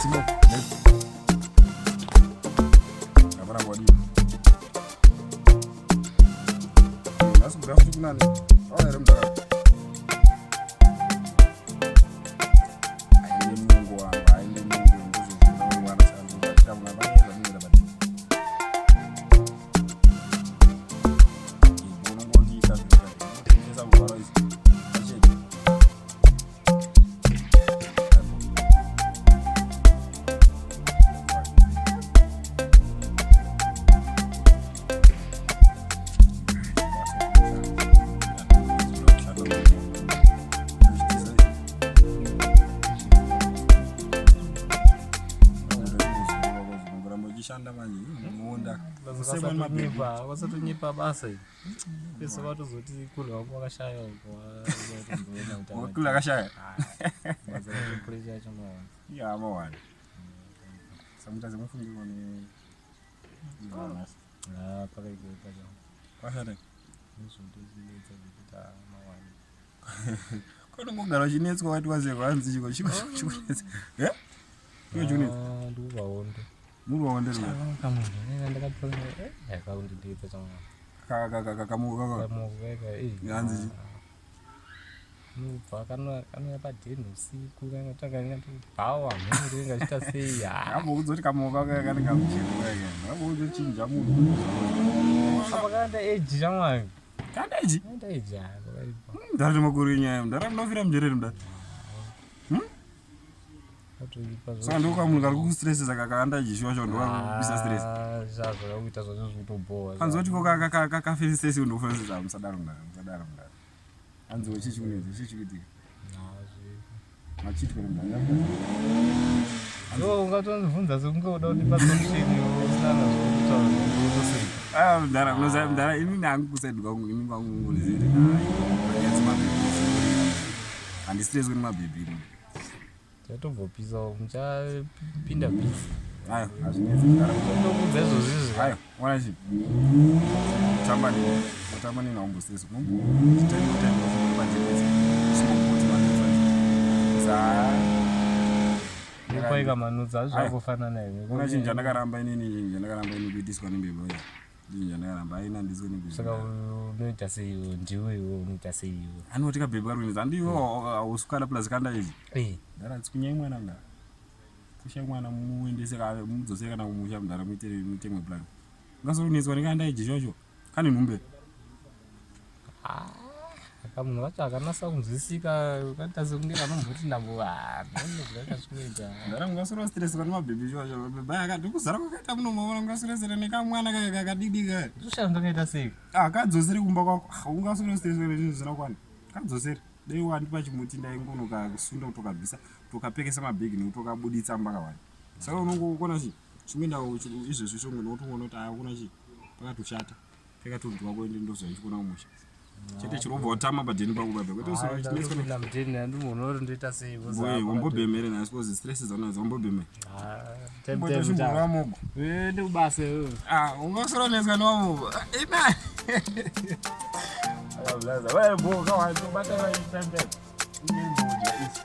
Timo. Abana ngwadi. Nasu gafu kunani. Awere mdara. Ayi Mungu wangu, ayi Mungu ndozo kuno wana sanzu kitabu na bani za Mungu dabadi. Ibono ngondi kazi. Neza ubara hizi. Shanda manje muonda kusema mabiba wasatunipa basa pesa watu zote kula wakashaya kwa wakula kashaya bazana kuleja chama ya mwana samutaze mfungi woni pale kwa jamaa kwa shada nisonto zileta zita mawani kono ngogara chinetswa watu waze kwanzi chiko yo juni nduba wondo Muru wonde ni. Kamu ni ndakapona akaunti ndita chama. Kamu Yanzi. Mupa kana padeni usiku kana takanga bawa munhu ngachita sei ya. Abo uzoti kamu kana ngamuchiko wake. Abo uzochinja munhu. Apakanda age chama. Kanda age? Kanda age. Ndari makuru nyaya. Ndara munofira mjerere mda. Saka ndoka munhu kari kustress zakakanda jishwa ndo kubisa stress. Zvazo kuita zvozvo zvitoboa. Anzoti ko kaka feel stress ndo feel musadaro mda. Anzo chichikuti. Machitwa mda. Ungatonibvunza sekungoda kunipa solution usana zvokutaura. Ndara ini nangu kusaidi kwangu ini kwangu ngolizire. Andi stress kuni mabhebhi. Tatobvopisa muchapinda bisi. Hayo, azvinetsi ndara. Ndokudza izvozvi. Hayo, wana chi. Tamani na umbo stress. Mumbo. Titendo kubadilisa. Simokuti manufacture. Ndopaika manutsa zvakufana naye. Kuna chinja ndakaramba inini kuitiswa nembebo. Ndinja ndakaramba aina ndizwe nembebo. Saka unoita seiwo ndiwe unoita seiwo. Anoti kabhebhi karuinza andiwo usukana plus kanda izi. Ndara tsikunyai mwana mna. Kusha mwana muendese mudzose kana kumusha mndara mutemwe plan. Ngasoruniswa nekanda iji shosho. Kani numbe. Kamunhu wacho akanasa kunzwisika ukaita sekunge kanomboti ndambo zvakasvinoita. Ndara mungasoro stress kana mabhebhi shosho. Baba akadikuzara kwakaita munomaona mungasoresera nekamwana kakadidika. Zvoshanda kaita sei? Kadzosere kumba kwako. Ungasoro stress kana zvinhu zvinokwana. Kadzosere. Dei wandipa chimuti ndaingonoka kusunda kutokabvisa tokapekesa mabhegi nekutokabuditsa mbakawani. Saka unongokona chi chimenda izvezvi shongwe nokutoona kuti akuna chi pakatoshata pekatondwa kuende ndozo ichikona kumusha chete chirobva utama padeni pako baba kwete usoro chinetswa na muteni andimuona kuti ndoita sei boy wombobhemere na suppose stress dzanoza wombobhemere temtem ndiramogo wende kubase ungasoro neswa nomo ina Blaza, wewe boga wacho bata wa temtem. Ni mmoja hizi.